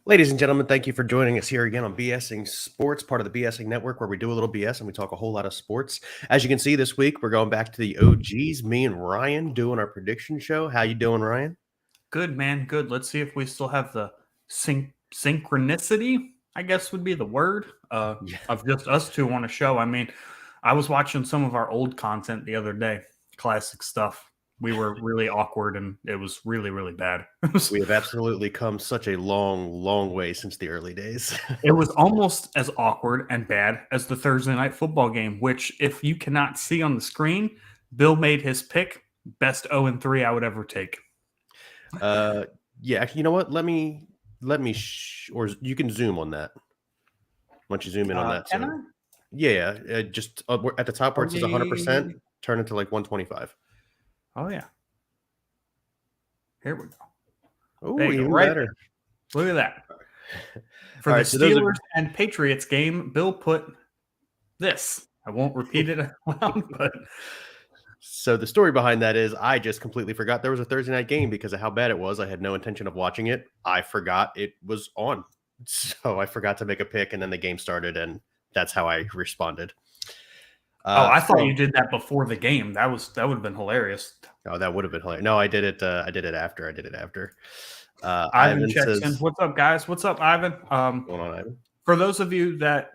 Ladies and gentlemen, thank you for joining us here again on BSing Sports, part of the BSing Network, where we do a little BS and we talk a whole lot of sports. As you can see this week, we're going back to the OGs, me and Ryan doing our prediction show. How you doing, Ryan? Good, man. Good. Let's see if we still have the synchronicity, I guess would be the word, Yeah. of just us two on a show. I mean, I was watching some of our old content the other day, classic stuff. We were really awkward and it was really, really bad. We have absolutely come such a long, long way since the early days. It was almost as awkward and bad as the Thursday night football game, which, if you cannot see on the screen, Bill made his pick. Best 0-3 I would ever take. Yeah, actually, you know what? Let me, or you can zoom on that. Why don't you zoom in on that? Can So, I? yeah, just at the top where it says 100%, turn it to like 125. Oh, yeah. Here we go. Oh, There you go, even right better. there. Look at that. For All the right, so those Steelers and Patriots game, Bill put this. I won't repeat it aloud, but So the story behind that is I just completely forgot there was a Thursday night game because of how bad it was. I had no intention of watching it. I forgot it was on. So I forgot to make a pick, and then the game started, and that's how I responded. I thought you did that before the game. That would have been hilarious. Oh, that would have been hilarious. No, I did it. I did it after. Ivan checks in. What's up, guys? What's up, Ivan? Going on, Ivan? For those of you that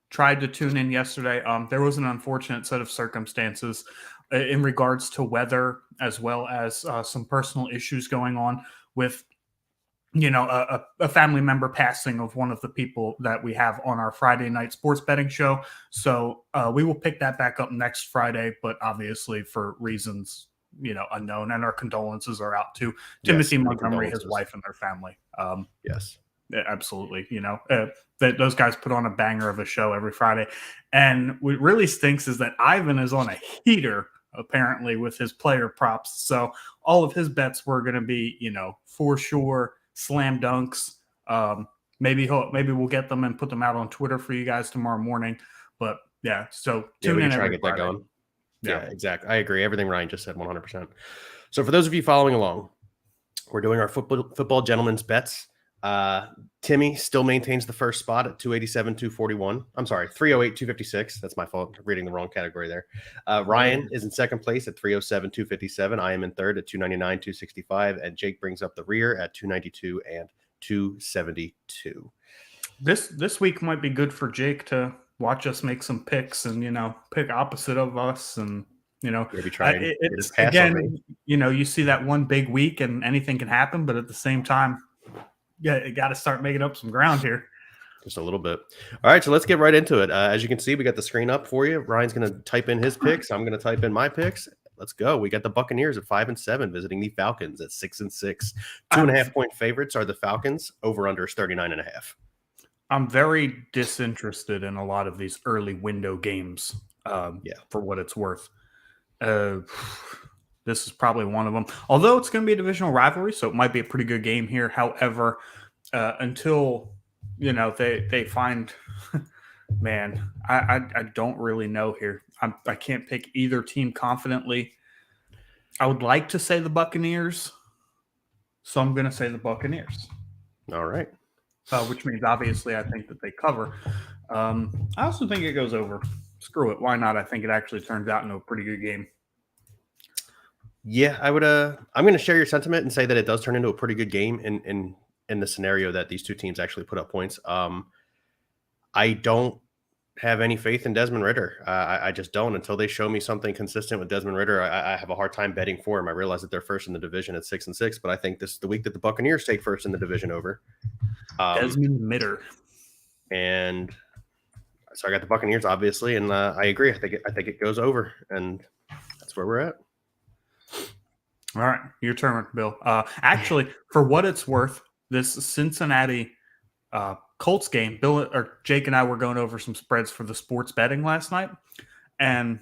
tried to tune in yesterday, there was an unfortunate set of circumstances in regards to weather, as well as some personal issues going on with, a family member passing of one of the people that we have on our Friday night sports betting show. So we will pick that back up next Friday, but obviously for reasons, unknown, and our condolences are out to Timothy Montgomery, his wife, and their family. Yes. Absolutely. Those guys put on a banger of a show every Friday. And what really stinks is that Ivan is on a heater, apparently, with his player props. So all of his bets were going to be, for sure, slam dunks. Maybe we'll get them and put them out on Twitter for you guys tomorrow morning. But yeah, so tune in. Try to get that going. Yeah, exactly. I agree. Everything Ryan just said, 100%. So for those of you following along, we're doing our football gentlemen's bets. Timmy still maintains the first spot at 287, 241. I'm sorry, 308, 256. That's my fault. I'm reading the wrong category there. Ryan is in second place at 307, 257. I am in third at 299, 265. And Jake brings up the rear at 292 and 272. This week might be good for Jake to watch us make some picks and, pick opposite of us. And, maybe try and it's again, you see that one big week and anything can happen. But at the same time, yeah, you got to start making up some ground here. Just a little bit. All right, so let's get right into it. As you can see, we got the screen up for you. Ryan's going to type in his picks. I'm going to type in my picks. Let's go. We got the Buccaneers at 5-7 visiting the Falcons at 6-6. 2.5-point favorites are the Falcons. Over under is 39.5. I'm very disinterested in a lot of these early window games. For what it's worth. This is probably one of them. Although it's going to be a divisional rivalry, so it might be a pretty good game here. However, until they find, man, I don't really know here. I can't pick either team confidently. I would like to say the Buccaneers, so I'm going to say the Buccaneers. All right. Which means obviously I think that they cover. I also think it goes over. Screw it. Why not? I think it actually turns out into a pretty good game. Yeah, I would. I'm going to share your sentiment and say that it does turn into a pretty good game in the scenario that these two teams actually put up points. I don't have any faith in Desmond Ridder. I just don't until they show me something consistent with Desmond Ridder. I have a hard time betting for him. I realize that they're first in the division at 6-6, but I think this is the week that the Buccaneers take first in the division over. Desmond Ridder. And so I got the Buccaneers, obviously, and I agree. I think it goes over, and that's where we're at. All right, your turn, Bill. Actually, for what it's worth, this Cincinnati Colts game, Jake and I were going over some spreads for the sports betting last night, and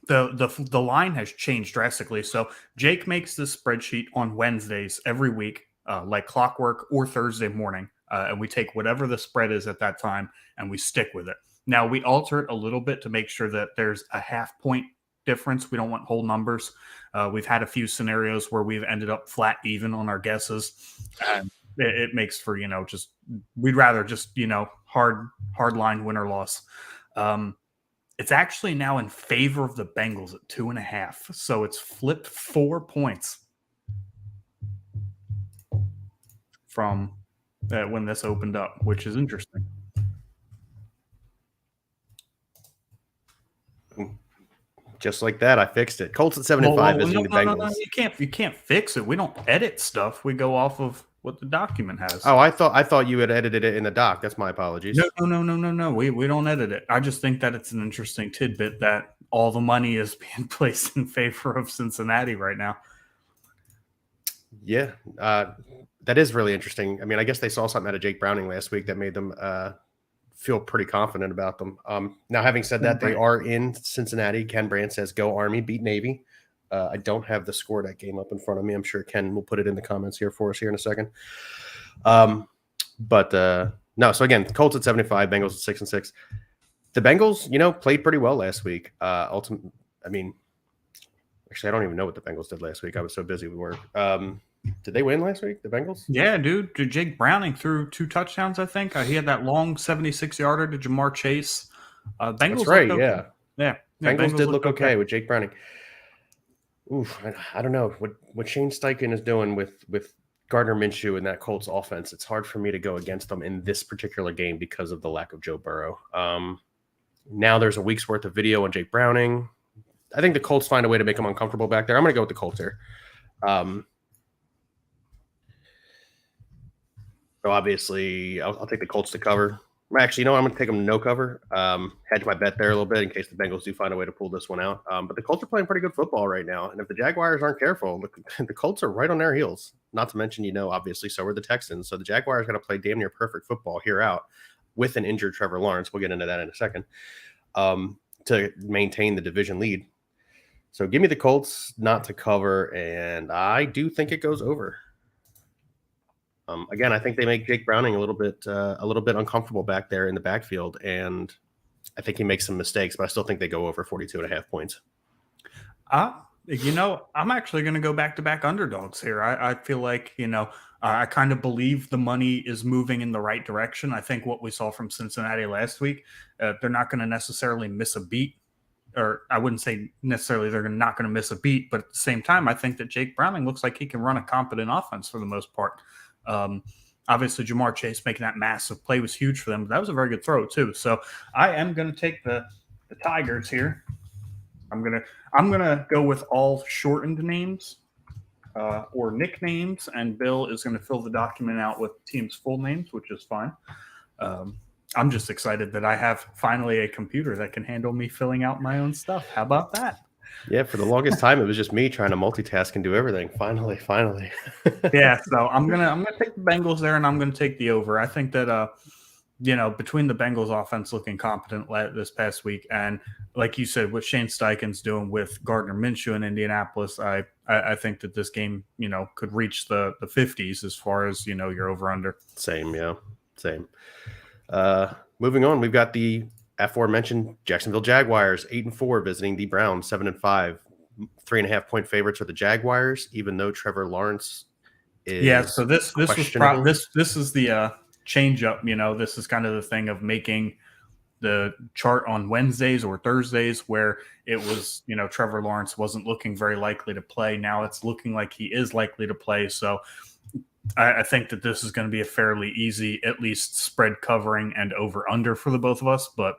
the line has changed drastically. So Jake makes this spreadsheet on Wednesdays every week, like clockwork, or Thursday morning, and we take whatever the spread is at that time and we stick with it. Now we alter it a little bit to make sure that there's a half point difference. We don't want whole numbers. We've had a few scenarios where we've ended up flat even on our guesses. it makes for, just we'd rather just, hard line win or loss. It's actually now in favor of the Bengals at 2.5. So it's flipped 4 points from when this opened up, which is interesting. Just like that, I fixed it. Colts at 7-5 visiting the Bengals. No, you can't fix it. We don't edit stuff. We go off of what the document has. Oh, I thought you had edited it in the doc. That's my apologies. No. We don't edit it. I just think that it's an interesting tidbit that all the money is being placed in favor of Cincinnati right now. Yeah, that is really interesting. I mean, I guess they saw something out of Jake Browning last week that made them feel pretty confident about them. Now, having said that, they are in Cincinnati. Ken Brandt says, "Go Army, beat Navy." I don't have the score of that game up in front of me. I'm sure Ken will put it in the comments here for us here in a second. But no, so again, Colts at 75, Bengals at 6-6. The Bengals, played pretty well last week. Actually, I don't even know what the Bengals did last week. I was so busy with work. Did they win last week, the Bengals? Yeah, dude. Jake Browning threw 2 touchdowns, I think. He had that long 76-yarder to Jamar Chase. Bengals That's right, okay. Yeah. Bengals did look okay with Jake Browning. Oof, I don't know what Shane Steichen is doing with Gardner Minshew and that Colts offense. It's hard for me to go against them in this particular game because of the lack of Joe Burrow. Now there's a week's worth of video on Jake Browning. I think the Colts find a way to make him uncomfortable back there. I'm going to go with the Colts here. So obviously, I'll take the Colts to cover. Actually, I'm going to take them to no cover. Hedge my bet there a little bit in case the Bengals do find a way to pull this one out. But the Colts are playing pretty good football right now. And if the Jaguars aren't careful, the Colts are right on their heels. Not to mention, obviously, so are the Texans. So the Jaguars got to play damn near perfect football here out with an injured Trevor Lawrence. We'll get into that in a second, to maintain the division lead. So give me the Colts not to cover, and I do think it goes over. Again, I think they make Jake Browning a little bit uncomfortable back there in the backfield, and I think he makes some mistakes, but I still think they go over 42.5 points. I'm actually going to go back-to-back underdogs here. I feel like, I kind of believe the money is moving in the right direction. I think what we saw from Cincinnati last week, they're not going to necessarily miss a beat. Or I wouldn't say necessarily they're not going to miss a beat, but at the same time, I think that Jake Browning looks like he can run a competent offense for the most part. Obviously, Jamar Chase making that massive play was huge for them, but that was a very good throw too. So I am going to take the Tigers here. I'm gonna go with all shortened names or nicknames, and Bill is going to fill the document out with teams' full names, which is fine. I'm just excited that I have finally a computer that can handle me filling out my own stuff. How about that? Yeah, for the longest time, it was just me trying to multitask and do everything. Finally. Yeah, so I'm gonna take the Bengals there, and I'm gonna take the over. I think that between the Bengals offense looking competent this past week, and like you said, what Shane Steichen's doing with Gardner Minshew in Indianapolis, I think that this game could reach the 50s as far as your over under. Same. Moving on, we've got the aforementioned Jacksonville Jaguars, 8-4, visiting the Browns, 7-5. 3.5-point favorites are the Jaguars, even though Trevor Lawrence is So this is the change up. This is kind of the thing of making the chart on Wednesdays or Thursdays where it was Trevor Lawrence wasn't looking very likely to play. Now it's looking like he is likely to play. So I think that this is going to be a fairly easy, at least spread covering and over under for the both of us. But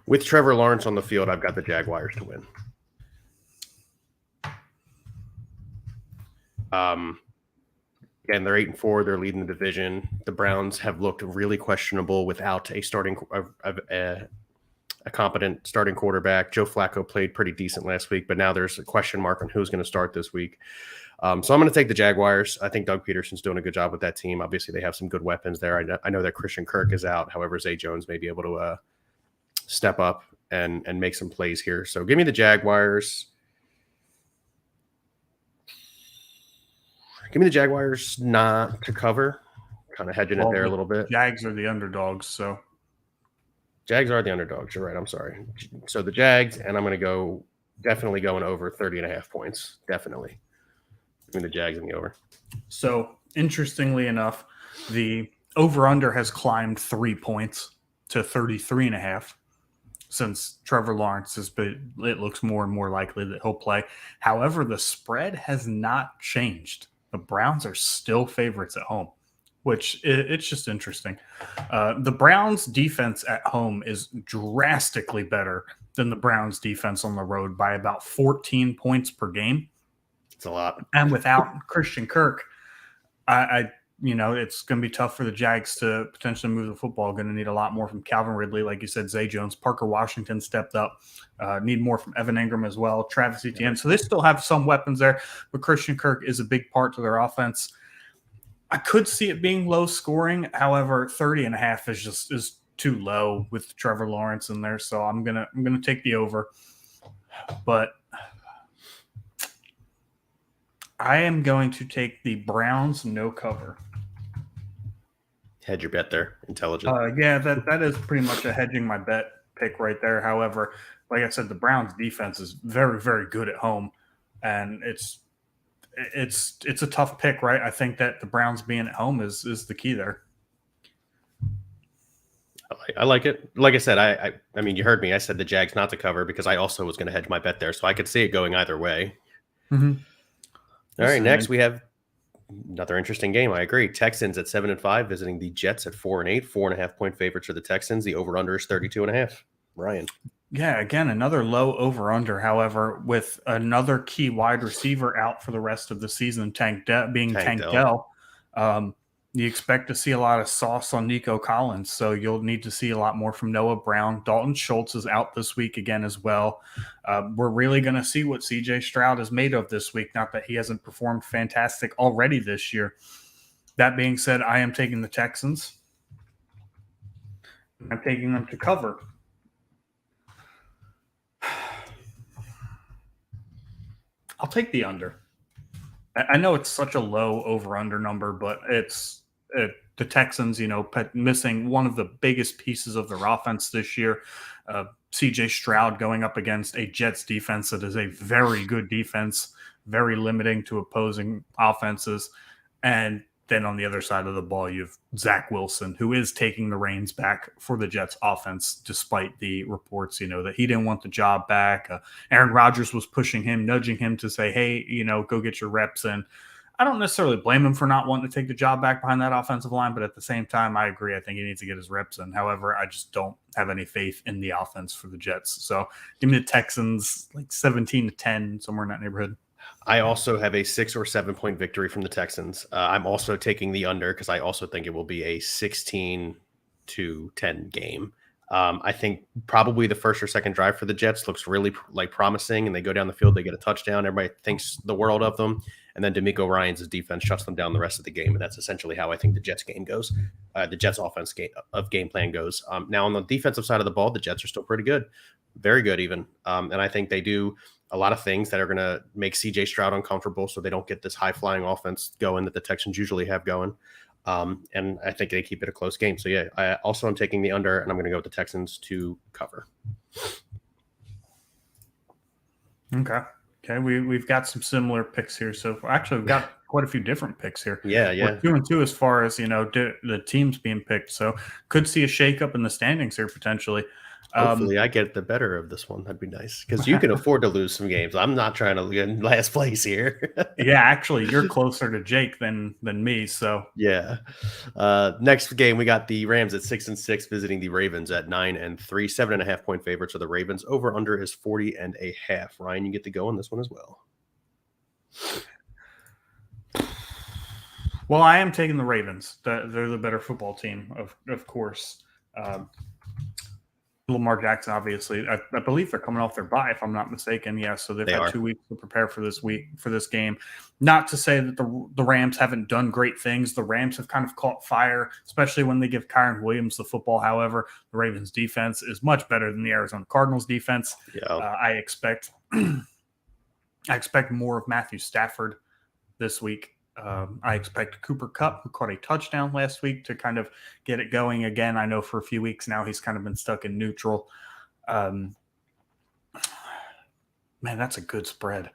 with Trevor Lawrence on the field, I've got the Jaguars to win. Again, they're 8-4. They're leading the division. The Browns have looked really questionable without a competent starting quarterback. Joe Flacco played pretty decent last week, but now there's a question mark on who's going to start this week. So I'm going to take the Jaguars. I think Doug Peterson's doing a good job with that team. Obviously, they have some good weapons there. I know that Christian Kirk is out. However, Zay Jones may be able to step up and make some plays here. So give me the Jaguars. Give me the Jaguars not to cover. Kind of hedging it there a little bit. Jags are the underdogs, so. Jags are the underdogs. You're right. I'm sorry. So the Jags, and I'm going to definitely going over 30.5 points. Definitely. Give me the Jags and the over. So Interestingly enough, the over-under has climbed 3 points to 33.5 since Trevor Lawrence has been, it looks more and more likely that he'll play. However, the spread has not changed. The Browns are still favorites at home, which it's just interesting. The Browns defense at home is drastically better than the Browns defense on the road by about 14 points per game. It's a lot. And without Christian Kirk, it's going to be tough for the Jags to potentially move the football. Going to need a lot more from Calvin Ridley, like you said, Zay Jones, Parker Washington stepped up. Need more from Evan Ingram as well, Travis Etienne. So they still have some weapons there, but Christian Kirk is a big part to their offense. I could see it being low scoring. However, 30.5 is too low with Trevor Lawrence in there. So I'm gonna take the over. But I am going to take the Browns no cover. Hedge your bet there. Intelligent. Yeah, that is pretty much a hedging my bet pick right there. However, like I said, the Browns defense is very, very good at home, and it's a tough pick, right? I think that the Browns being at home is the key there. I like it. Like I said, I mean, you heard me. I said the Jags not to cover because I also was going to hedge my bet there, so I could see it going either way. Mm-hmm. All right, next we have another interesting game. I agree. Texans at 7-5 visiting the Jets at 4-8. 4.5-point favorites for the Texans. The over/under is 32.5. Ryan. Yeah, again, another low over/under. However, with another key wide receiver out for the rest of the season, Tank Dell, you expect to see a lot of sauce on Nico Collins. So you'll need to see a lot more from Noah Brown. Dalton Schultz is out this week again as well. We're really going to see what CJ Stroud is made of this week. Not that he hasn't performed fantastic already this year. That being said, I am taking the Texans. I'm taking them to cover. I'll take the under. I know it's such a low over-under number, but it's the Texans, missing one of the biggest pieces of their offense this year. CJ Stroud going up against a Jets defense that is a very good defense, very limiting to opposing offenses. And then on the other side of the ball, you have Zach Wilson, who is taking the reins back for the Jets offense, despite the reports, that he didn't want the job back. Aaron Rodgers was pushing him, nudging him to say, hey, go get your reps in. I don't necessarily blame him for not wanting to take the job back behind that offensive line, but at the same time, I agree. I think he needs to get his reps in. However, I just don't have any faith in the offense for the Jets. So give me the Texans like 17-10, somewhere in that neighborhood. I also have a 6 or 7 point victory from the Texans. I'm also taking the under because I also think it will be a 16-10 game. I think probably the first or second drive for the Jets looks really promising, and they go down the field, they get a touchdown. Everybody thinks the world of them, and then DeMeco Ryans' defense shuts them down the rest of the game, and that's essentially how I think the Jets game goes. The Jets offense game plan goes. Now on the defensive side of the ball, the Jets are still pretty good, very good even, and I think they do a lot of things that are going to make CJ Stroud uncomfortable, so they don't get this high flying offense going that the Texans usually have going. And I think they keep it a close game. So, yeah, I also am taking the under, and I'm going to go with the Texans to cover. Okay. We've got some similar picks here. So, actually, we've got quite a few different picks here. Yeah. We're 2-2 as far as, the teams being picked. So, could see a shakeup in the standings here potentially. Hopefully I get the better of this one. That'd be nice because you can afford to lose some games. I'm not trying to get in last place here. Yeah, actually, you're closer to Jake than me. So yeah. Next game, we got the Rams at 6-6 visiting the Ravens at 9-3. 7.5 point favorites of the Ravens. Over under is 40.5. Ryan, you get to go on this one as well. Well, I am taking the Ravens. They're the better football team, of course. Lamar Jackson, obviously, I believe they're coming off their bye, if I'm not mistaken. Yeah, so they've had 2 weeks to prepare for this game. Not to say that the Rams haven't done great things. The Rams have kind of caught fire, especially when they give Kyron Williams the football. However, the Ravens' defense is much better than the Arizona Cardinals' defense. Yeah. I expect more of Matthew Stafford this week. I expect Cooper Kupp, who caught a touchdown last week, to kind of get it going again. I know for a few weeks now he's kind of been stuck in neutral. Man, that's a good spread.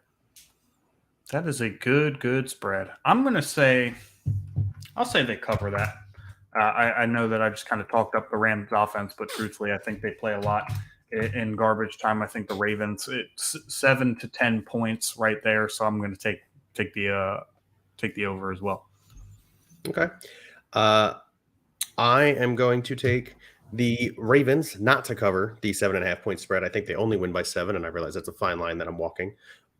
That is a good spread. I'm going to say I'll say they cover that. I know that I just kind of talked up the Rams offense, but truthfully, I think they play a lot in garbage time. I think the Ravens, it's 7 to 10 points right there. So I'm going to take the over as well. Okay. I am going to take the Ravens not to cover the 7.5-point spread. I think they only win by 7, and I realize that's a fine line that I'm walking.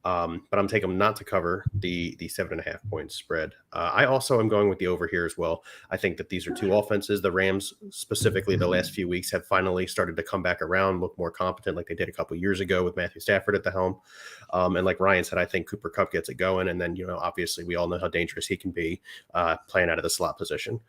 But I'm taking them not to cover the 7.5-point spread. I also am going with the over here as well. I think that these are two offenses. The Rams, specifically the last few weeks, have finally started to come back around, look more competent like they did a couple years ago with Matthew Stafford at the helm. And like Ryan said, I think Cooper Kupp gets it going. And then, obviously we all know how dangerous he can be playing out of the slot position.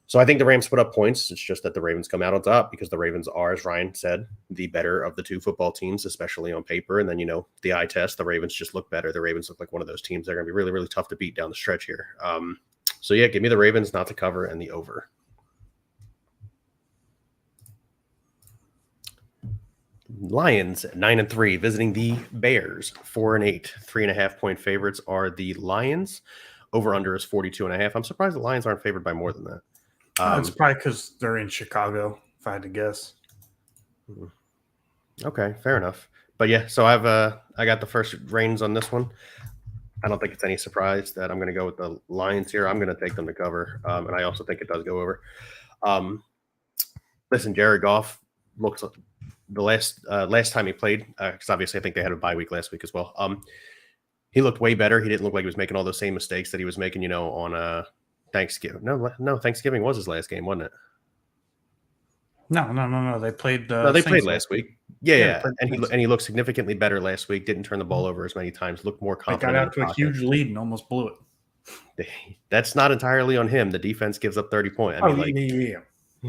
So I think the Rams put up points. It's just that the Ravens come out on top because the Ravens are, as Ryan said, the better of the two football teams, especially on paper. And then, the eye test, the Ravens just look better. The Ravens look like one of those teams that are going to be really, really tough to beat down the stretch here. So, yeah, give me the Ravens not to cover and the over. Lions 9-3 visiting the Bears 4-8. 3.5-point favorites are the Lions. Over under is 42.5. I'm surprised the Lions aren't favored by more than that. It's probably because they're in Chicago, if I had to guess. Okay, fair enough. But yeah, so I got the first reins on this one. I don't think it's any surprise that I'm going to go with the Lions here. I'm going to take them to cover, and I also think it does go over. Listen, Jared Goff looks the last time he played, because obviously I think they had a bye week last week as well. He looked way better. He didn't look like he was making all those same mistakes that he was making, on Thanksgiving. No, Thanksgiving was his last game, wasn't it? No. They played. No, they played last week. Yeah. And he looked significantly better last week. Didn't turn the ball over as many times. Looked more confident. They got out to a huge lead and almost blew it. That's not entirely on him. The defense gives up 30 points.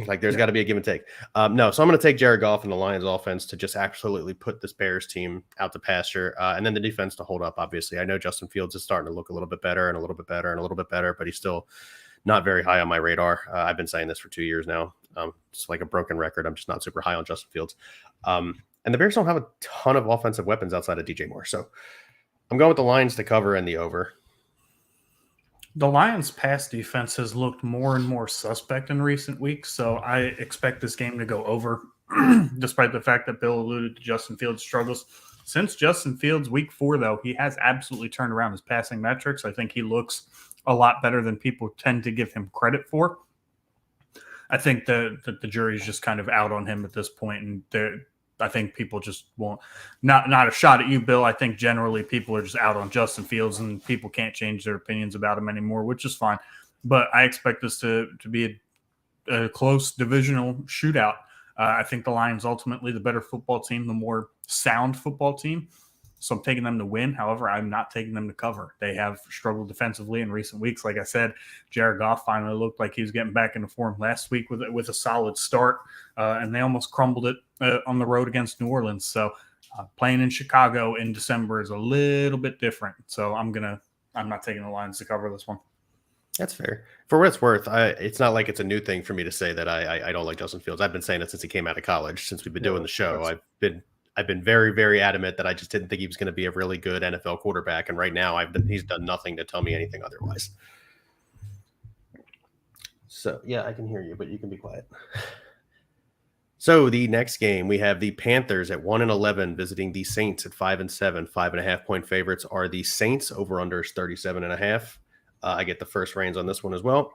Like there's got to be a give and take. No, so I'm going to take Jared Goff and the Lions offense to just absolutely put this Bears team out to pasture, and then the defense to hold up. Obviously, I know Justin Fields is starting to look a little bit better and a little bit better and a little bit better, but he's still not very high on my radar. I've been saying this for 2 years now. It's like a broken record. I'm just not super high on Justin Fields. And the Bears don't have a ton of offensive weapons outside of DJ Moore. So I'm going with the Lions to cover and the over. The Lions' pass defense has looked more and more suspect in recent weeks, so I expect this game to go over, despite the fact that Bill alluded to Justin Fields' struggles. Since Justin Fields' week 4, though, he has absolutely turned around his passing metrics. I think he looks a lot better than people tend to give him credit for. I think that the jury's just kind of out on him at this point, and I think people just won't. Not a shot at you, Bill. I think generally people are just out on Justin Fields, and people can't change their opinions about him anymore, which is fine. But I expect this to be a close divisional shootout. I think the Lions ultimately the better football team, the more sound football team. So I'm taking them to win. However, I'm not taking them to cover. They have struggled defensively in recent weeks. Like I said, Jared Goff finally looked like he was getting back into form last week with a solid start, and they almost crumbled it on the road against New Orleans. So playing in Chicago in December is a little bit different. So I'm not taking the Lions to cover this one. That's fair. For what it's worth, it's not like it's a new thing for me to say that I don't like Justin Fields. I've been saying it since he came out of college, since we've been doing the show. I've been very, very adamant that I just didn't think he was going to be a really good NFL quarterback. And right now he's done nothing to tell me anything otherwise. So, yeah, I can hear you, but you can be quiet. So the next game, we have the Panthers at 1-11 visiting the Saints at 5-7. 5.5-point favorites are the Saints. Over under is 37.5. I get the first reins on this one as well.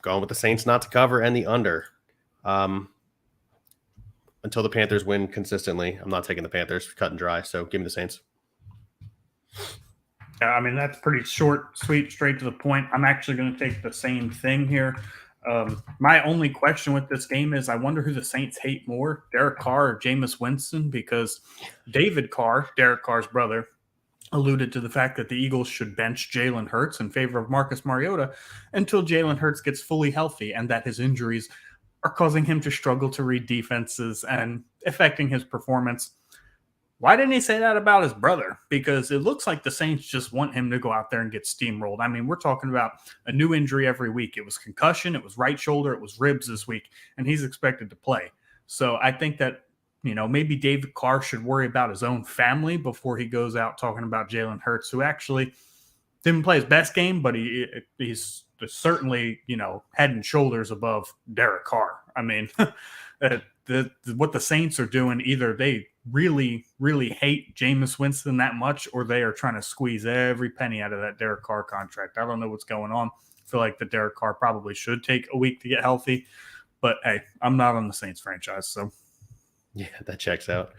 Going with the Saints not to cover and the under. Until the Panthers win consistently, I'm not taking the Panthers, cut and dry. So give me the Saints. Yeah, I mean, that's pretty short, sweet, straight to the point. I'm actually going to take the same thing here. My only question with this game is I wonder who the Saints hate more, Derek Carr or Jameis Winston, because David Carr, Derek Carr's brother, alluded to the fact that the Eagles should bench Jalen Hurts in favor of Marcus Mariota until Jalen Hurts gets fully healthy, and that his injuries are causing him to struggle to read defenses and affecting his performance. Why didn't he say that about his brother? Because it looks like the Saints just want him to go out there and get steamrolled. I mean, we're talking about a new injury every week. It was concussion, it was right shoulder, it was ribs this week, and he's expected to play. So I think that, maybe David Carr should worry about his own family before he goes out talking about Jalen Hurts, who actually didn't play his best game, but he's certainly, head and shoulders above Derek Carr. I mean, what the Saints are doing, either they really, really hate Jameis Winston that much, or they are trying to squeeze every penny out of that Derek Carr contract. I don't know what's going on. I feel like the Derek Carr probably should take a week to get healthy, but hey, I'm not on the Saints franchise, so. Yeah, that checks out.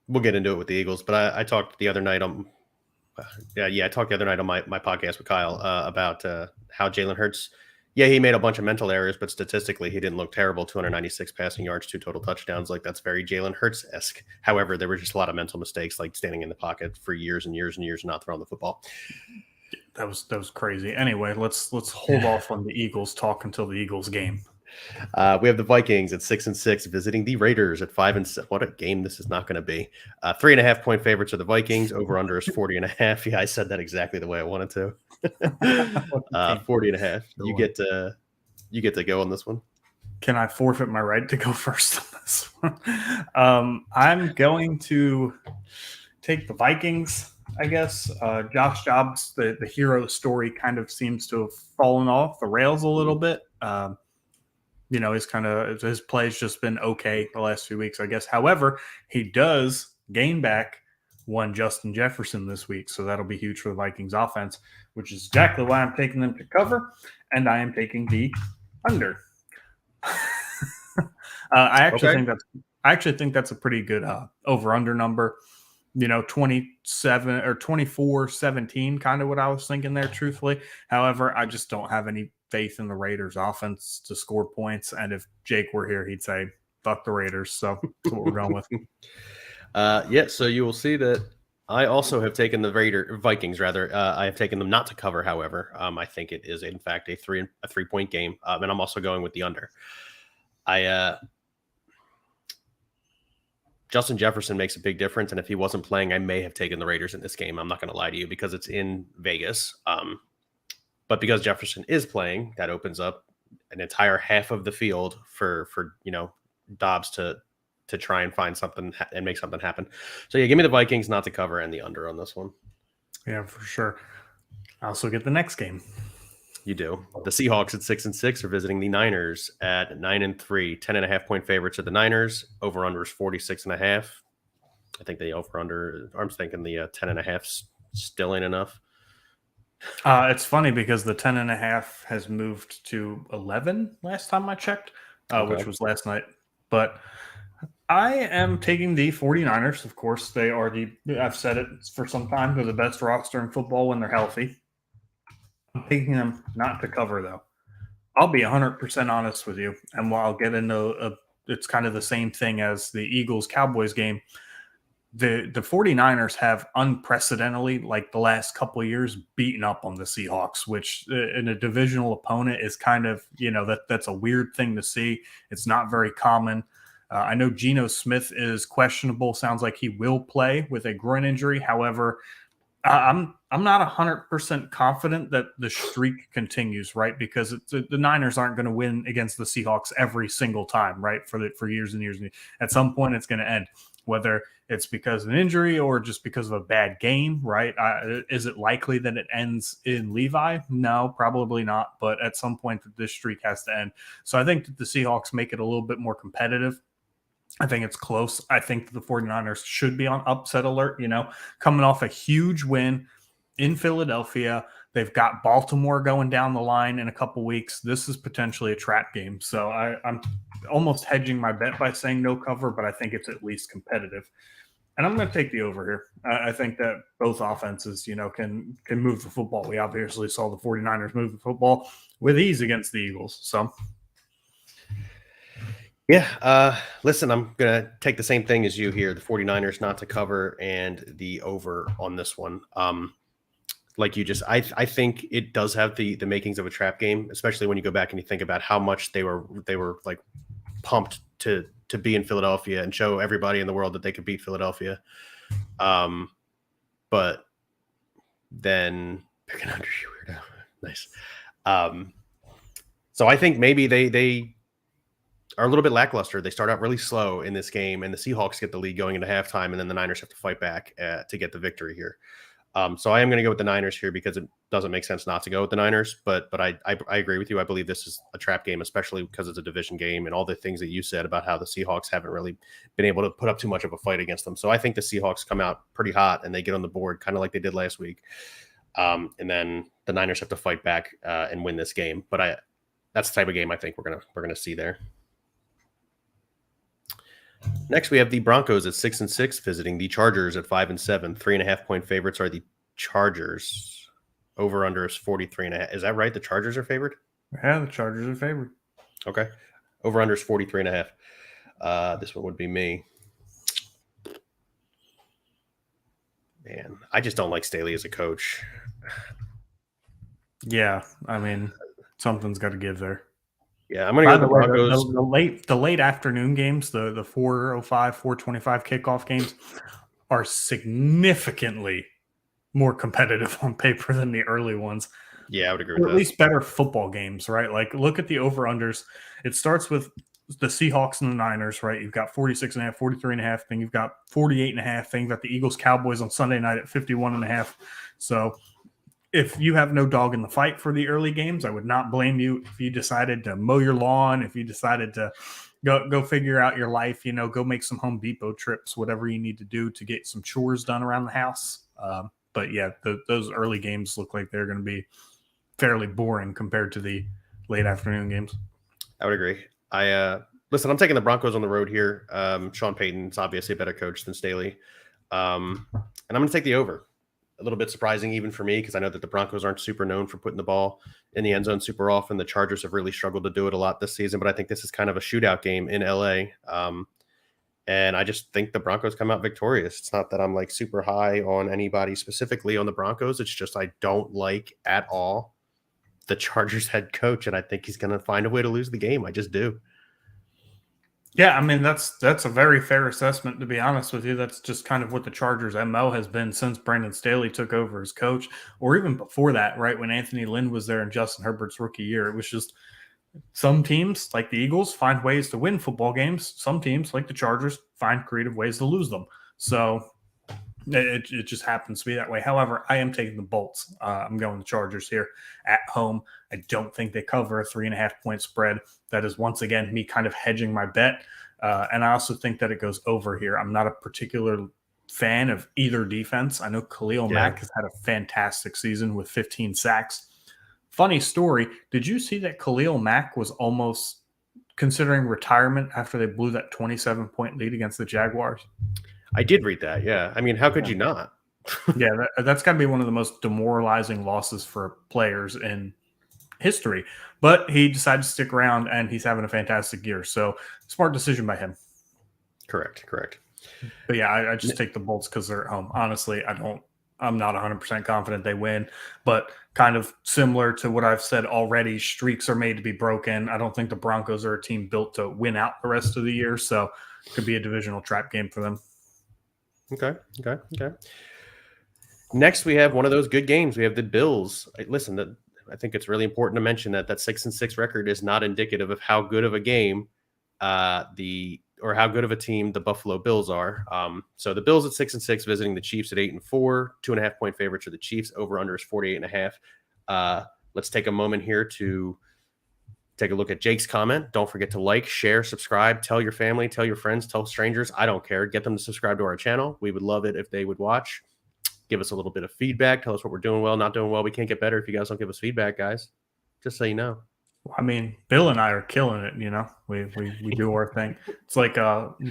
We'll get into it with the Eagles, but I talked the other night on I talked the other night on my podcast with Kyle about how Jalen Hurts, he made a bunch of mental errors, but statistically he didn't look terrible. 296 passing yards, 2 total touchdowns. Like, that's very Jalen Hurts-esque. However, there were just a lot of mental mistakes, like standing in the pocket for years and years and years and not throwing the football. That was crazy. Anyway, let's hold off on the Eagles talk until the Eagles game. We have the Vikings at 6-6 visiting the Raiders at 5-7. What a game this is not going to be. 3.5 point favorites are the Vikings. Over under is 40.5. Yeah, I said that exactly the way I wanted to. 40.5. You get to go on this one. Can I forfeit my right to go first on this one? I'm going to take the Vikings, I guess. Josh Jacobs, the hero story, kind of seems to have fallen off the rails a little bit. His play's just been okay the last few weeks, I guess. However, he does gain back one Justin Jefferson this week, so that'll be huge for the Vikings offense, which is exactly why I'm taking them to cover, and I am taking the under. I actually think that's a pretty good over-under number. 27 or 24-17, kind of what I was thinking there, truthfully. However, I just don't have any faith in the Raiders offense to score points. And if Jake were here, he'd say, fuck the Raiders. So that's what we're going with. So you will see that I also have taken the Vikings. I have taken them not to cover. However, I think it is in fact a 3-point game. And I'm also going with the under. Justin Jefferson makes a big difference. And if he wasn't playing, I may have taken the Raiders in this game. I'm not going to lie to you because it's in Vegas. But because Jefferson is playing, that opens up an entire half of the field for Dobbs to try and find something and make something happen. So give me the Vikings not to cover and the under on this one. Yeah, for sure. I also get the next game. You do. The Seahawks at 6-6 are visiting the Niners at 9-3. 10.5 point favorites are the Niners. Over under is 46.5. I think the over under. I'm thinking the 10.5 still ain't enough. It's funny because the 10.5 has moved to 11 last time I checked, which was last night. But I am taking the 49ers. Of course, they are I've said it for some time, they're the best roster in football when they're healthy. I'm taking them not to cover, though. I'll be 100% honest with you. And while I'll get into it's kind of the same thing as the Eagles-Cowboys game. The 49ers have unprecedentedly, like the last couple of years, beaten up on the Seahawks, which in a divisional opponent is kind of, that's a weird thing to see. It's not very common. I know Geno Smith is questionable. Sounds like he will play with a groin injury. However, I'm not 100% confident that the streak continues, right? Because the Niners aren't going to win against the Seahawks every single time, right? For years and years. At some point, it's going to end. Whether it's because of an injury or just because of a bad game, right? Is it likely that it ends in Levi? No, probably not. But at some point, this streak has to end. So I think that the Seahawks make it a little bit more competitive. I think it's close. I think that the 49ers should be on upset alert, coming off a huge win in Philadelphia. They've got Baltimore going down the line in a couple weeks. This is potentially a trap game. So I'm almost hedging my bet by saying no cover, but I think it's at least competitive. And I'm going to take the over here. I think that both offenses, can move the football. We obviously saw the 49ers move the football with ease against the Eagles. So, listen, I'm going to take the same thing as you here. The 49ers not to cover and the over on this one. Like you just, I think it does have the makings of a trap game, especially when you go back and you think about how much they were like pumped to be in Philadelphia and show everybody in the world that they could beat Philadelphia. But then picking under you weirdo. Nice. So I think maybe they are a little bit lackluster. They start out really slow in this game, and the Seahawks get the lead going into halftime, and then the Niners have to fight back to get the victory here. So I am going to go with the Niners here because it doesn't make sense not to go with the Niners. But I agree with you. I believe this is a trap game, especially because it's a division game and all the things that you said about how the Seahawks haven't really been able to put up too much of a fight against them. So I think the Seahawks come out pretty hot and they get on the board kind of like they did last week. And then the Niners have to fight back and win this game. But that's the type of game I think we're gonna see there. Next, we have the Broncos at 6-6 visiting the Chargers at 5-7. 3.5-point favorites are the Chargers. Over under is 43.5. Is that right? The Chargers are favored? Yeah, the Chargers are favored. Okay. Over under is 43.5. This one would be me. Man, I just don't like Staley as a coach. Yeah, I mean, something's got to give there. Yeah, I'm going to go with the Broncos. The late afternoon games, the 4:05, 4:25 kickoff games are significantly more competitive on paper than the early ones. Yeah, I would agree with that. At least better football games, right? Like, look at the over-unders. It starts with the Seahawks and the Niners, right? You've got 46.5, 43.5, then you've got 48.5, then you've got the Eagles-Cowboys on Sunday night at 51.5. So if you have no dog in the fight for the early games, I would not blame you if you decided to mow your lawn, if you decided to go figure out your life, go make some Home Depot trips, whatever you need to do to get some chores done around the house. But yeah, those early games look like they're going to be fairly boring compared to the late afternoon games. I would agree. Listen, I'm taking the Broncos on the road here. Sean Payton's obviously a better coach than Staley. And I'm going to take the over. A little bit surprising even for me because I know that the Broncos aren't super known for putting the ball in the end zone super often. The Chargers have really struggled to do it a lot this season, but I think this is kind of a shootout game in LA. And I just think the Broncos come out victorious. It's not that I'm like super high on anybody specifically on the Broncos. It's just I don't like at all the Chargers head coach, and I think he's going to find a way to lose the game. I just do. Yeah, I mean, that's a very fair assessment, to be honest with you. That's just kind of what the Chargers' MO has been since Brandon Staley took over as coach, or even before that, right, when Anthony Lynn was there in Justin Herbert's rookie year. It was just some teams, like the Eagles, find ways to win football games. Some teams, like the Chargers, find creative ways to lose them. So it just happens to be that way. However, I am taking the Bolts. I'm going the Chargers here at home. I don't think they cover a 3.5-point spread. That is, once again, me kind of hedging my bet. And I also think that it goes over here. I'm not a particular fan of either defense. I know Khalil Mack has had a fantastic season with 15 sacks. Funny story. Did you see that Khalil Mack was almost considering retirement after they blew that 27-point lead against the Jaguars? I did read that, yeah. I mean, how could you not? Yeah, that's got to be one of the most demoralizing losses for players in history. But he decided to stick around, and he's having a fantastic year. So, smart decision by him. Correct. But yeah, I just take the Bolts because they're at home. Honestly, I'm not 100% confident they win, but kind of similar to what I've said already, streaks are made to be broken. I don't think the Broncos are a team built to win out the rest of the year, so it could be a divisional trap game for them. Okay. Next, we have one of those good games. We have the Bills. Listen, I think it's really important to mention that 6-6 record is not indicative of how good of a game or how good of a team the Buffalo Bills are. So the Bills at 6-6 visiting the Chiefs at 8-4, 2.5-point favorites for the Chiefs. Over under is 48.5. Let's take a moment here to take a look at Jake's comment. Don't forget to like, share, subscribe, tell your family, tell your friends, tell strangers. I don't care. Get them to subscribe to our channel. We would love it if they would watch. Give us a little bit of feedback. Tell us what we're doing well, not doing well. We can't get better if you guys don't give us feedback, guys. Just so you know. I mean, Bill and I are killing it, We do our thing. It's like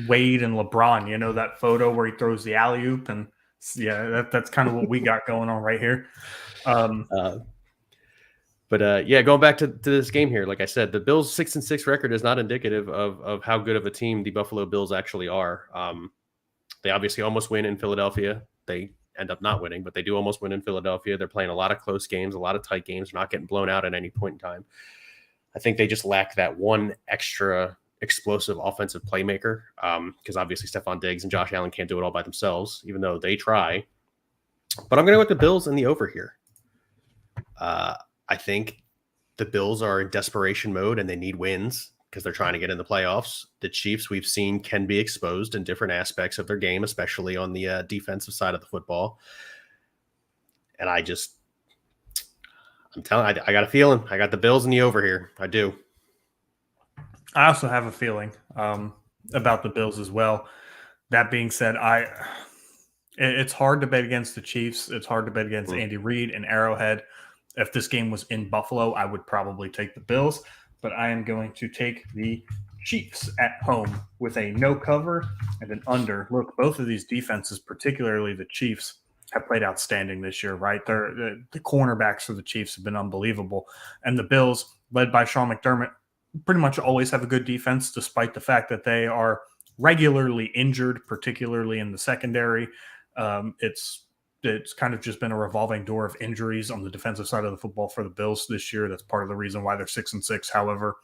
Wade and LeBron, that photo where he throws the alley-oop, and that's kind of what we got going on right here. Going back to this game here, like I said, the Bills' 6-6 record is not indicative of how good of a team the Buffalo Bills actually are. They obviously almost win in Philadelphia. They end up not winning, but they do almost win in Philadelphia. They're playing a lot of close games, a lot of tight games. They're not getting blown out at any point in time. I think they just lack that one extra explosive offensive playmaker because obviously Stephon Diggs and Josh Allen can't do it all by themselves, even though they try. But I'm going to go with the Bills in the over here. I think the Bills are in desperation mode and they need wins because they're trying to get in the playoffs. The Chiefs, we've seen, can be exposed in different aspects of their game, especially on the defensive side of the football. And I'm telling, I got a feeling. I got the Bills in the over here. I do. I also have a feeling about the Bills as well. That being said, it's hard to bet against the Chiefs. It's hard to bet against Andy Reid and Arrowhead. If this game was in Buffalo, I would probably take the Bills, but I am going to take the Chiefs at home with a no cover and an under. Look, both of these defenses, particularly the Chiefs, have played outstanding this year, right? The cornerbacks for the Chiefs have been unbelievable. And the Bills, led by Sean McDermott, pretty much always have a good defense, despite the fact that they are regularly injured, particularly in the secondary. It's kind of just been a revolving door of injuries on the defensive side of the football for the Bills this year. That's part of the reason why they're 6-6. However,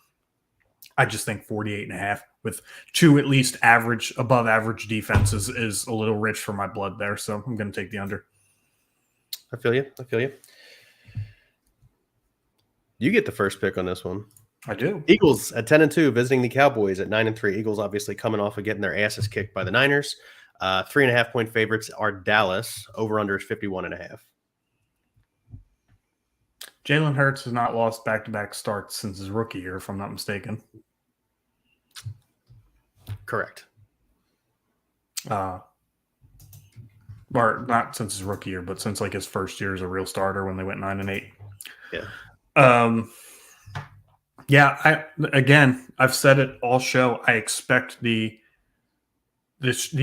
I just think 48.5 with two at least above average defenses is a little rich for my blood there. So I'm going to take the under. I feel you. You get the first pick on this one. I do. Eagles at 10-2, visiting the Cowboys at 9-3. Eagles obviously coming off of getting their asses kicked by the Niners. 3.5 point favorites are Dallas. Over/under is 51.5. Jalen Hurts has not lost back-to-back starts since his rookie year, if I'm not mistaken. Correct. Or not since his rookie year, but since like his first year as a real starter when they went 9-8. Yeah. Yeah. I've said it all show. I expect these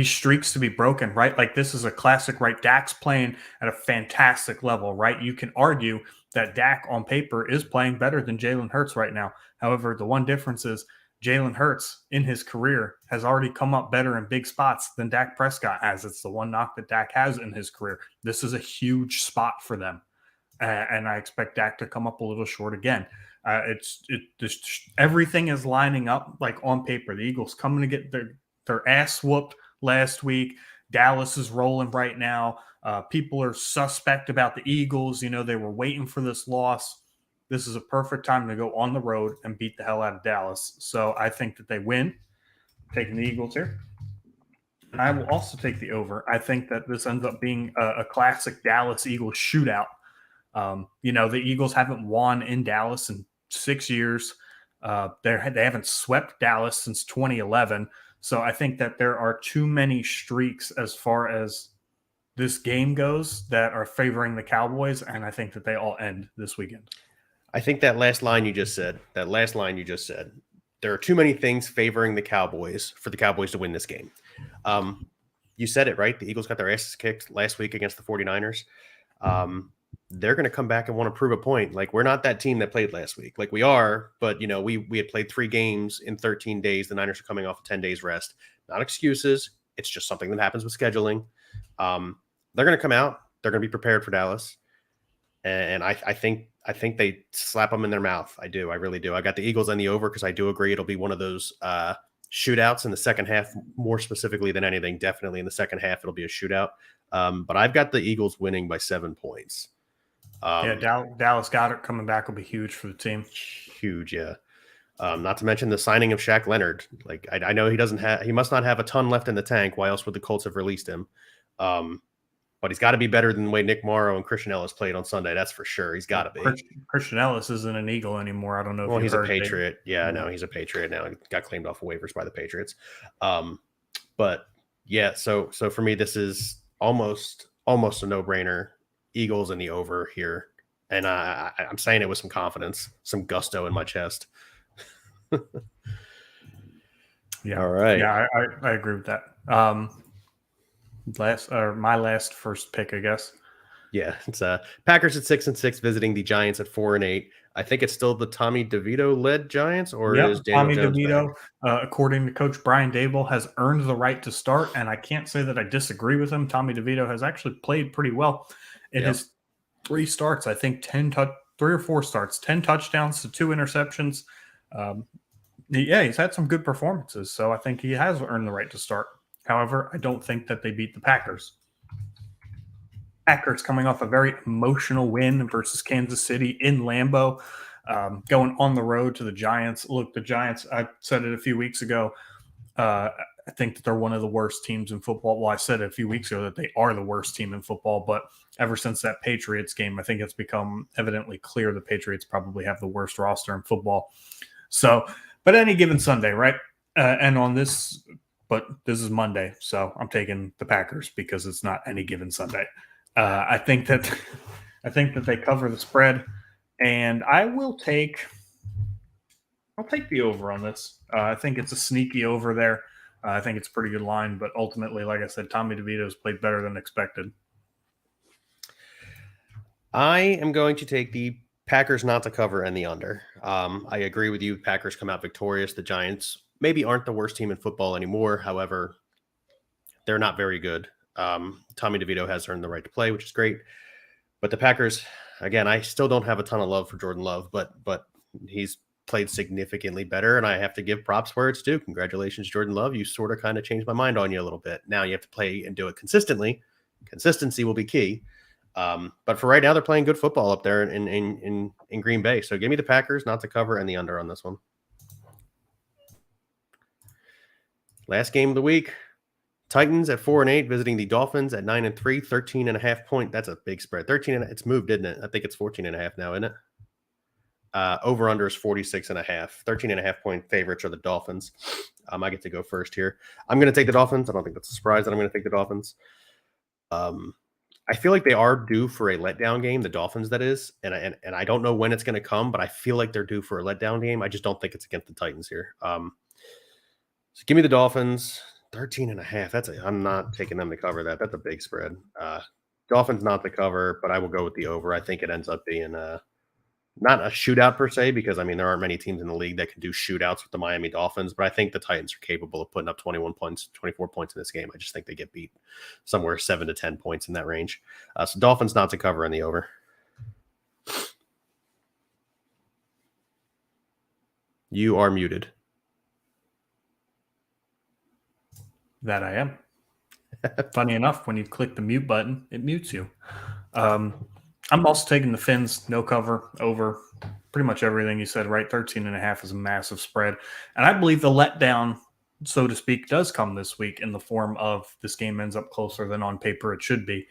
streaks to be broken, right? Like this is a classic, right? Dak's playing at a fantastic level, right? You can argue that Dak on paper is playing better than Jalen Hurts right now. However, the one difference is Jalen Hurts in his career has already come up better in big spots than Dak Prescott has. It's the one knock that Dak has in his career. This is a huge spot for them. And I expect Dak to come up a little short again. Everything is lining up like on paper. The Eagles coming to get their ass whooped last week. Dallas is rolling right now. People are suspect about the Eagles. You know, they were waiting for this loss. This is a perfect time to go on the road and beat the hell out of Dallas. So I think that they win. Taking the Eagles here. And I will also take the over. I think that this ends up being a classic Dallas Eagles shootout. The Eagles haven't won in Dallas in 6 years. They haven't swept Dallas since 2011. So I think that there are too many streaks as far as this game goes that are favoring the Cowboys, and I think that they all end this weekend. I think that last line you just said, there are too many things favoring the Cowboys for the Cowboys to win this game. You said it, right? The Eagles got their asses kicked last week against the 49ers. They're going to come back and want to prove a point. Like, we're not that team that played last week. Like, we are, but, we had played 3 games in 13 days. The Niners are coming off 10 days rest. Not excuses. It's just something that happens with scheduling. They're going to come out. They're going to be prepared for Dallas. And I think they slap them in their mouth. I do. I really do. I got the Eagles on the over because I do agree it'll be one of those shootouts in the second half, more specifically than anything. Definitely in the second half, it'll be a shootout. But I've got the Eagles winning by 7 points. Dallas Goedert coming back will be huge for the team. Huge, yeah. Not to mention the signing of Shaq Leonard. Like, I know he must not have a ton left in the tank. Why else would the Colts have released him? But he's got to be better than the way Nick Morrow and Christian Ellis played on Sunday. That's for sure. He's got to be. Christian Ellis isn't an Eagle anymore. I don't know. Well, he's a Patriot. Yeah, no, he's a Patriot now. He got claimed off of waivers by the Patriots. But yeah, so for me, this is almost a no-brainer. Eagles in the over here, and I'm saying it with some confidence, some gusto in my chest. Yeah. All right. Yeah, I agree with that. My last first pick, I guess. Yeah, it's Packers at 6-6, visiting the Giants at 4-8. I think it's still the Tommy DeVito led Giants, or is Daniel Jones DeVito, according to Coach Brian Dable, has earned the right to start, and I can't say that I disagree with him. Tommy DeVito has actually played pretty well in his 3 starts. I think 3 or 4 starts, 10 touchdowns to 2 interceptions. He's had some good performances, so I think he has earned the right to start. However, I don't think that they beat the Packers. Packers coming off a very emotional win versus Kansas City in Lambeau, going on the road to the Giants. Look, the Giants, I said it a few weeks ago, I think that they're one of the worst teams in football. Well, I said a few weeks ago that they are the worst team in football, but ever since that Patriots game, I think it's become evidently clear the Patriots probably have the worst roster in football. So, but any given Sunday, right? And on this, but this is Monday, so I'm taking the Packers because it's not any given Sunday. I think that they cover the spread, and I'll take the over on this. I think it's a sneaky over there. I think it's a pretty good line, but ultimately, like I said, Tommy DeVito's played better than expected. I am going to take the Packers not to cover and the under. I agree with you. Packers come out victorious. The Giants maybe aren't the worst team in football anymore. However, they're not very good. Tommy DeVito has earned the right to play, which is great. But the Packers, again, I still don't have a ton of love for Jordan Love, but he's played significantly better, and I have to give props where it's due. Congratulations, Jordan Love. You sort of kind of changed my mind on you a little bit. Now you have to play and do it consistently. Consistency will be key. But for right now, they're playing good football up there in Green Bay. So give me the Packers not to cover and the under on this one. Last game of the week. Titans at 4-8, visiting the Dolphins at 9-3, 13.5 point. That's a big spread. 13 and it's moved, didn't it? I think it's 14.5 now, isn't it? Over under is 46.5. 13.5 point favorites are the Dolphins. I get to go first here. I'm going to take the Dolphins. I don't think that's a surprise that I'm going to take the Dolphins. I feel like they are due for a letdown game, the Dolphins, that is. And I don't know when it's going to come, but I feel like they're due for a letdown game. I just don't think it's against the Titans here. So give me the Dolphins. 13.5. I'm not taking them to cover that. That's a big spread. Dolphins not to cover, but I will go with the over. I think it ends up being not a shootout per se, because I mean there aren't many teams in the league that can do shootouts with the Miami Dolphins, but I think the Titans are capable of putting up 21 points, 24 points in this game. I just think they get beat somewhere 7 to 10 points in that range. So Dolphins not to cover in the over. You are muted. That I am. Funny enough, when you click the mute button, it mutes you. I'm also taking the Fins, no cover, over. Pretty much everything you said, right? 13.5 is a massive spread. And I believe the letdown, so to speak, does come this week in the form of this game ends up closer than on paper it should be.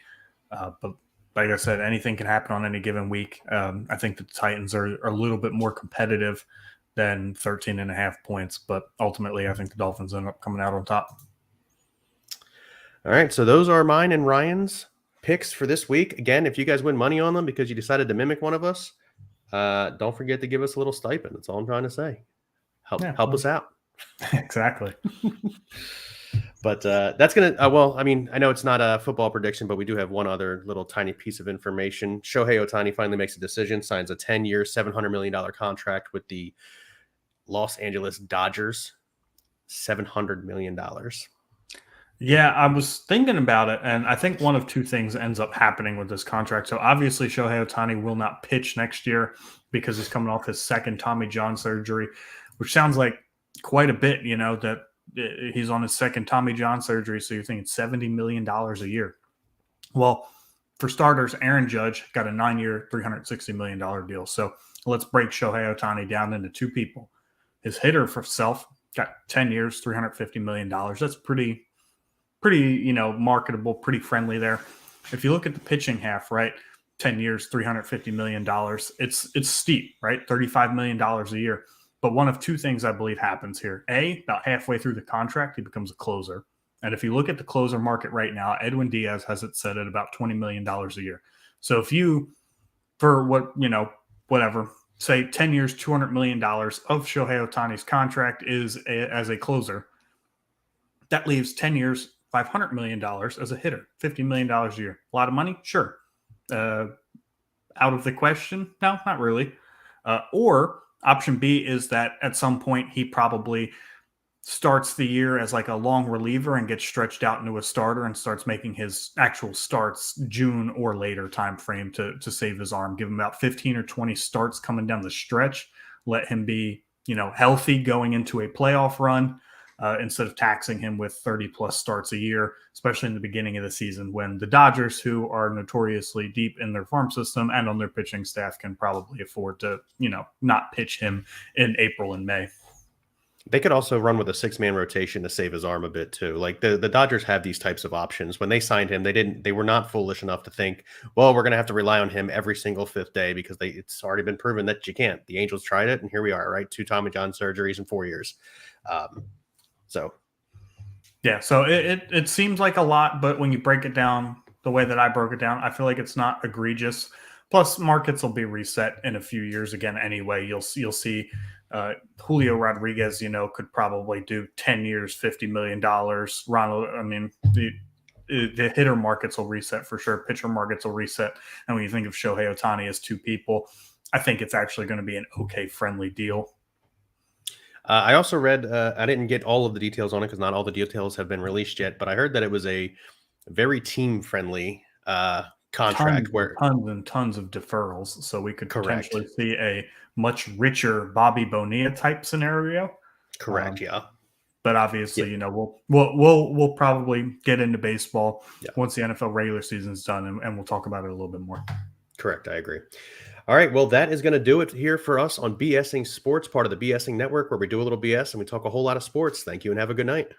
But like I said, anything can happen on any given week. I think the Titans are a little bit more competitive than 13.5 points. But ultimately, I think the Dolphins end up coming out on top. All right, so those are mine and Ryan's picks for this week. Again, if you guys win money on them because you decided to mimic one of us, don't forget to give us a little stipend. That's all I'm trying to say. Help us out. Exactly. But that's going to, well, I mean, I know it's not a football prediction, but we do have one other little tiny piece of information. Shohei Ohtani finally makes a decision, signs a 10-year, $700 million contract with the Los Angeles Dodgers. $700 million. Yeah, I was thinking about it, and I think one of two things ends up happening with this contract. So obviously Shohei Ohtani will not pitch next year because he's coming off his second Tommy John surgery, which sounds like quite a bit, that he's on his second Tommy John surgery. So you're thinking $70 million a year. Well, for starters, Aaron Judge got a 9-year, $360 million deal. So let's break Shohei Ohtani down into two people. His hitter for self got 10 years, $350 million. That's pretty, marketable, pretty friendly there. If you look at the pitching half, right, 10 years, $350 million, it's steep, right? $35 million a year. But one of two things I believe happens here. A, about halfway through the contract, he becomes a closer. And if you look at the closer market right now, Edwin Diaz has it set at about $20 million a year. So if you, for whatever, say 10 years, $200 million of Shohei Ohtani's contract is as a closer, that leaves 10 years, $500 million as a hitter, $50 million a year. A lot of money? Sure. Out of the question? No, not really. Or option B is that at some point he probably starts the year as like a long reliever and gets stretched out into a starter and starts making his actual starts June or later time frame to save his arm. Give him about 15 or 20 starts coming down the stretch. Let him be, healthy going into a playoff run. Instead of taxing him with 30-plus starts a year, especially in the beginning of the season when the Dodgers, who are notoriously deep in their farm system and on their pitching staff, can probably afford to, not pitch him in April and May. They could also run with a 6-man rotation to save his arm a bit too. Like the Dodgers have these types of options. When they signed him, they were not foolish enough to think, well, we're going to have to rely on him every single fifth day because it's already been proven that you can't. The Angels tried it, and here we are, right? 2 Tommy John surgeries in 4 years. So it seems like a lot, but when you break it down the way that I broke it down, I feel like it's not egregious. Plus, markets will be reset in a few years again anyway. You'll see Julio Rodriguez, could probably do 10 years, $50 million. Ronald, I mean, the hitter markets will reset for sure. Pitcher markets will reset. And when you think of Shohei Ohtani as 2 people, I think it's actually going to be an okay, friendly deal. I also read, I didn't get all of the details on it because not all the details have been released yet, but I heard that it was a very team-friendly contract tons and tons of deferrals. So we could potentially see a much richer Bobby Bonilla type scenario. Correct. But obviously, we'll probably get into baseball once the NFL regular season is done, and we'll talk about it a little bit more. Correct. I agree. All right. Well, that is going to do it here for us on BSing Sports, part of the BSing Network, where we do a little BS and we talk a whole lot of sports. Thank you and have a good night.